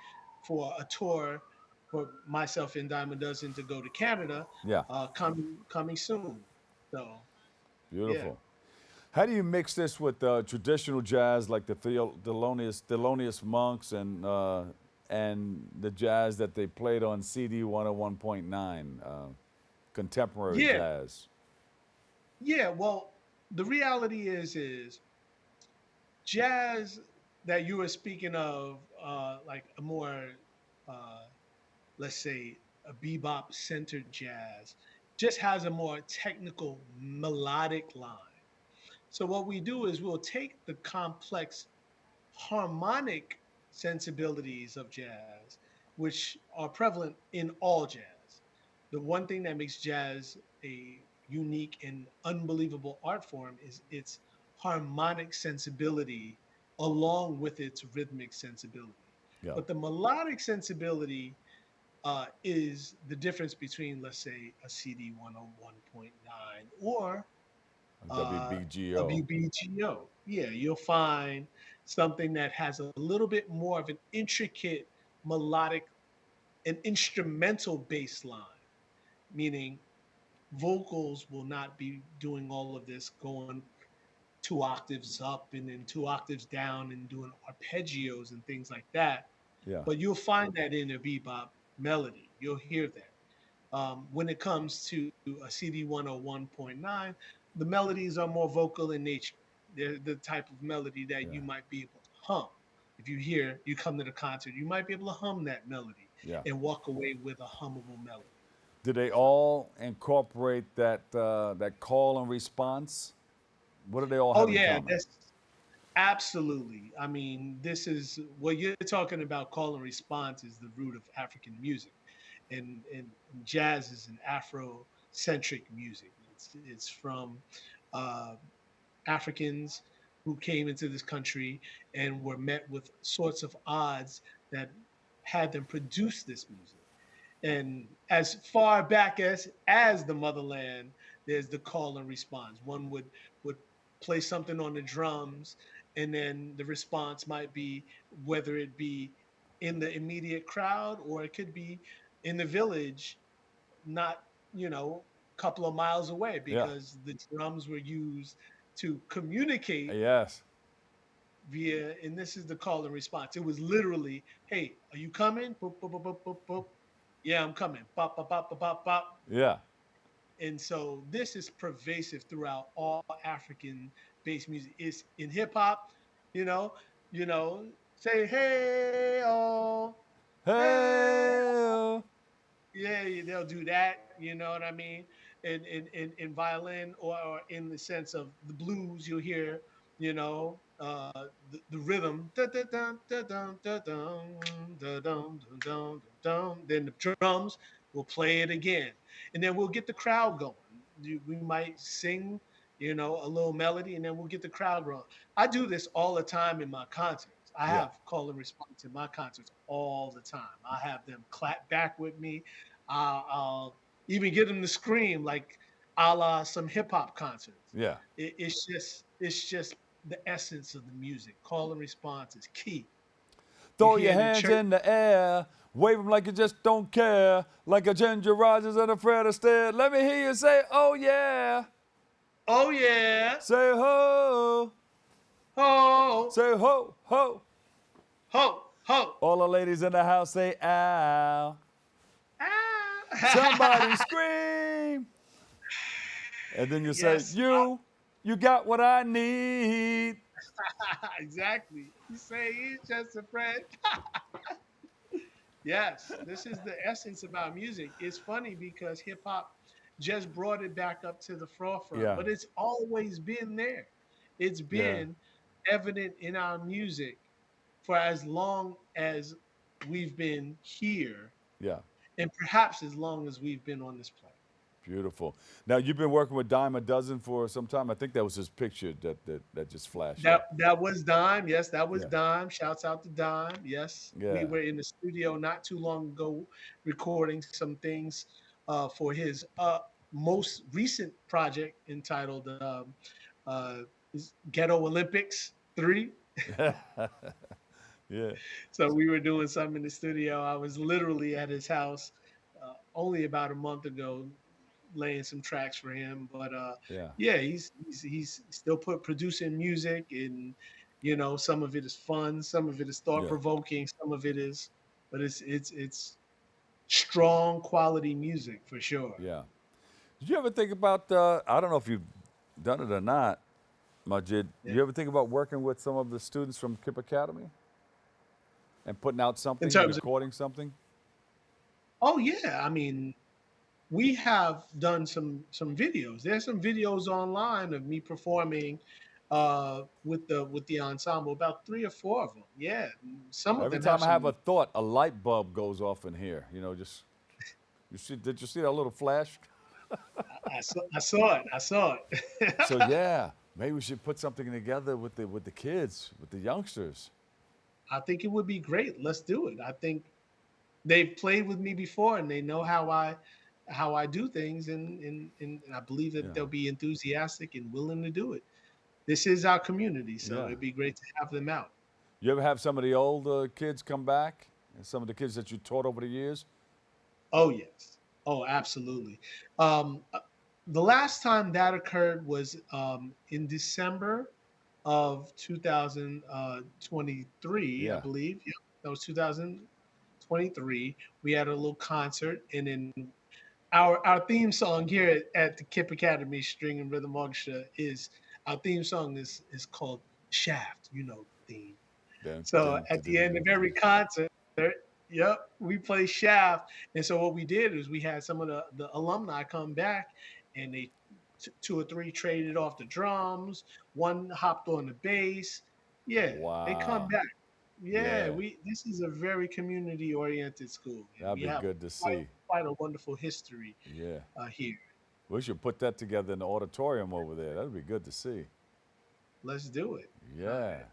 for a tour for myself and Diamond Dozen to go to Canada, Yeah, coming soon. So yeah, beautiful. How do you mix this with traditional jazz like the Thelonious Monks and the jazz that they played on CD 101.9, contemporary yeah, jazz? yeah. Well, the reality is jazz that you were speaking of, like a more, uh, let's say, a bebop centered jazz, just has a more technical melodic line. So what we do is we'll take the complex harmonic sensibilities of jazz, which are prevalent in all jazz. The one thing that makes jazz a unique and unbelievable art form is its harmonic sensibility along with its rhythmic sensibility. Yeah, But the melodic sensibility is the difference between, let's say, a CD 101.9 or a WBGO. WBGO. Yeah, you'll find something that has a little bit more of an intricate melodic and instrumental bass line, meaning vocals will not be doing all of this going two octaves up and then two octaves down and doing arpeggios and things like that. Yeah, But you'll find that in a bebop melody. You'll hear that. When it comes to a CD 101.9, the melodies are more vocal in nature. They're the type of melody that yeah, you might be able to hum. If you come to the concert, you might be able to hum that melody yeah. and walk away with a hummable melody. Do they So, all incorporate that call and response? What do they all oh have in yeah, common? Absolutely. I mean, this is what you're talking about. Call and response is the root of African music, and jazz is an Afro-centric music. It's from uh, Africans who came into this country and were met with sorts of odds that had them produce this music. And as far back as the motherland, there's the call and response. One would play something on the drums, and then the response might be whether it be in the immediate crowd or it could be in the village, not a couple of miles away, Yeah. because the drums were used to communicate Yes. via, and this is the call and response. It was literally, hey, are you coming? Boop, boop, boop, boop, boop, boop. Yeah, I'm coming. Bop, bop, bop, bop, bop, bop. Yeah. And so this is pervasive throughout all African based music. It's in hip hop, you know, you know, say hey oh, hey, Hey. yeah, they'll do that, you know what I mean? In violin, or in the sense of the blues, you'll hear, the rhythm, da, da, da, da, da, da, da, da, da, da, then the drums will play it again. And then we'll get the crowd going. We might sing, a little melody, and then we'll get the crowd going. I do this all the time in my concerts. I Yeah. have call and response in my concerts all the time. I have them clap back with me. I'll even get them to scream, like a la some hip hop concerts. Yeah. It's just the essence of the music. Call and response is key. You Throw your hear in the hands church. in the air. Wave them like you just don't care. Like a Ginger Rogers and a Fred Astaire. Let me hear you say, oh yeah. Oh yeah, Say ho. ho, Say ho, ho. ho, ho. All the ladies in the house say ow. Ah. Somebody scream. And then you say, Yes, you got what I need. exactly. You say he's just a friend. Yes, this is the essence about music. It's funny because hip hop just brought it back up to the forefront, Yeah. but it's always been there. It's Yeah. been evident in our music for as long as we've been here, Yeah. and perhaps as long as we've been on this planet. Beautiful. Now you've been working with Dime a Dozen for some time. I think that was his picture that just flashed That up. that was Dime. Yes, that was Yeah. Dime. Shouts out to Dime. Yes, we Yeah. were in the studio not too long ago recording some things for his most recent project entitled uh, Ghetto Olympics 3. Yeah. So we were doing something in the studio. I was literally at his house only about a month ago, laying some tracks for him. But Yeah. yeah, he's still producing music, and some of it is fun, some of it is thought Yeah. provoking, some of it is, but it's strong quality music for sure. Yeah. Did you ever think about, I don't know if you've done it or not, MaJiD, Yeah. you ever think about working with some of the students from KIPP Academy and putting out In something, terms of, recording something? oh yeah, I mean, we have done some videos. There's some videos online of me performing with the ensemble, about 3 or 4 of them. Yeah, some of Every them have time I have some. a thought, a light bulb goes off in here. Just, did you see that little flash? I saw it. I saw it. So yeah, maybe we should put something together with the kids, with the youngsters. I think it would be great. Let's do it. I think they've played with me before, and they know how I do things, and I believe that Yeah. they'll be enthusiastic and willing to do it. This is our community, so Yeah. it'd be great to have them out. You ever have some of the old kids come back, and some of the kids that you taught over the years? Oh yes. Oh, absolutely. Um, uh, the last time that occurred was in December of 2023, I Yeah. believe. Yep, that was 2023. We had a little concert, and then our theme song here at the KIPP Academy String and Rhythm Orchestra is our theme song is called Shaft. You know the theme. Dun, So dun, at dun, the dun, end of dun, every dun. concert, yep, we play Shaft. And so what we did is we had some of the alumni come back, and they 2 or 3 traded off the drums. One hopped on the bass, Yeah, they come Wow. back. Yeah, Yeah, this is a very community oriented school, and that'd we be have good to quite see. quite a wonderful history Yeah. here. We should put that together in the auditorium over there. That'd be good to see. Let's do it. Yeah.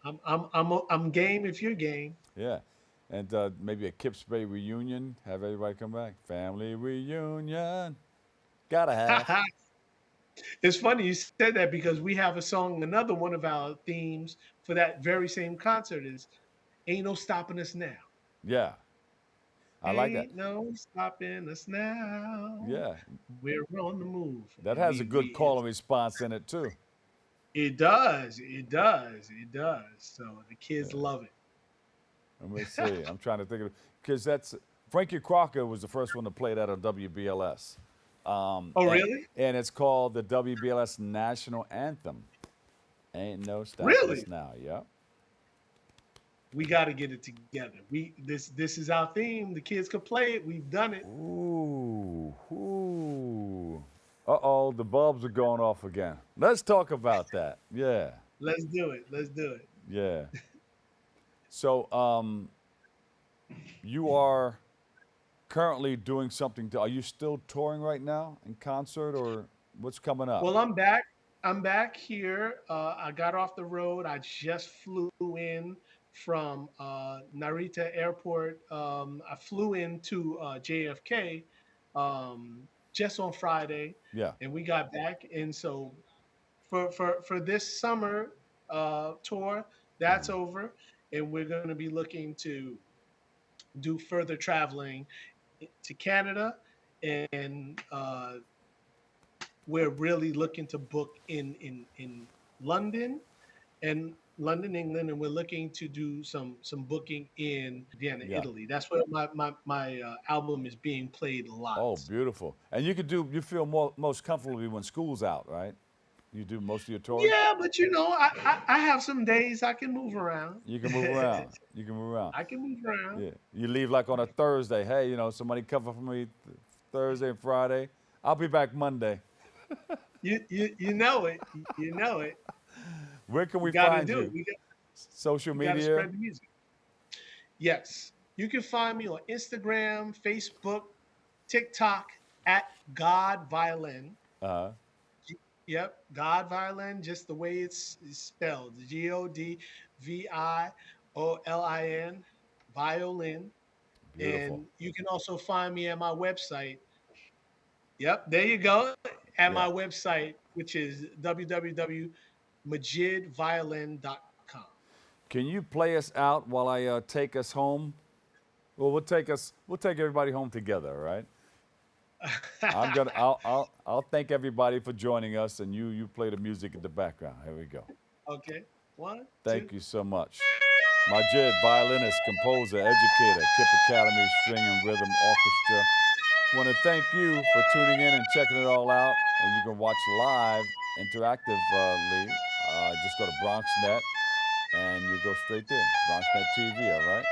I'm game if you're game. Yeah. And maybe a Kips Bay reunion. Have everybody come back. Family reunion. Gotta have. It's funny you said that because we have a song. Another one of our themes for that very same concert is "Ain't No Stopping Us Now." Yeah. I like that. Ain't no stopping us now. Yeah. We're on the move, That and has a good call it's and response in it too. it does, it does, it does. So the kids Yeah. love it. Let me see. I'm trying to think of because that's Frankie Crocker was the first one to play that on WBLS. Oh, And, really? and it's called the WBLS National Anthem. Ain't no stopping us Really? now. Yep. We got to get it together. This is our theme. The kids can play it. We've done it. Ooh. Ooh. Uh-oh, the bulbs are going off again. Let's talk about that. Yeah. Let's do it. Let's do it. Yeah. So, you are currently doing something. Are you still touring right now in concert, or what's coming up? Well, I'm back. I'm back here. I got off the road. I just flew in from Narita Airport. I flew into JFK just on Friday, Yeah. and we got back. And so for this summer tour, that's over, and we're going to be looking to do further traveling to Canada, and we're really looking to book in London and London, England, and we're looking to do some booking in Vienna, Yeah. Italy. That's where my album is being played a lot. Oh, beautiful. And you feel most comfortably when school's out, right? You do most of your touring? Yeah, but I have some days I can move around. You can move around. You can move around. I can move around. Yeah. You leave like on a Thursday. Hey, somebody cover for me Thursday and Friday. I'll be back Monday. You know it. You know it. Where can we We got to find do you? it. Social We got to media? spread the music. Yes, you can find me on Instagram, Facebook, TikTok at God Violin. Uh-huh. Yep, God Violin, just the way it's spelled. GODVIOLIN, violin. Beautiful. And you can also find me at my website. Yep, there you go. At Yeah. my website, which is www.MaJidViolin.com. Can you play us out while I take us home? Well, we'll take everybody home together, all right? I'll thank everybody for joining us, and you play the music in the background. Here we go. Okay, one, Thank two. you so much. MaJiD, violinist, composer, educator, KIP Academy String and Rhythm Orchestra. Want to thank you for tuning in and checking it all out. And you can watch live interactively. Just go to BronxNet, and you go straight there. BronxNet TV, all right?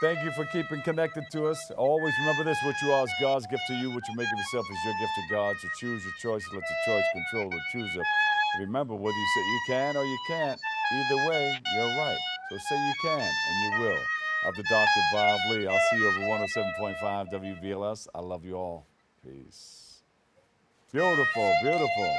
Thank you for keeping connected to us. Always remember this: what you are is God's gift to you. What you make of yourself is your gift to God. So choose your choice. Let the choice control the chooser. Remember, whether you say you can or you can't, either way, you're right. So say you can, and you will. I'm the Dr. Bob Lee. I'll see you over 107.5 WBLS. I love you all. Peace. Beautiful, beautiful.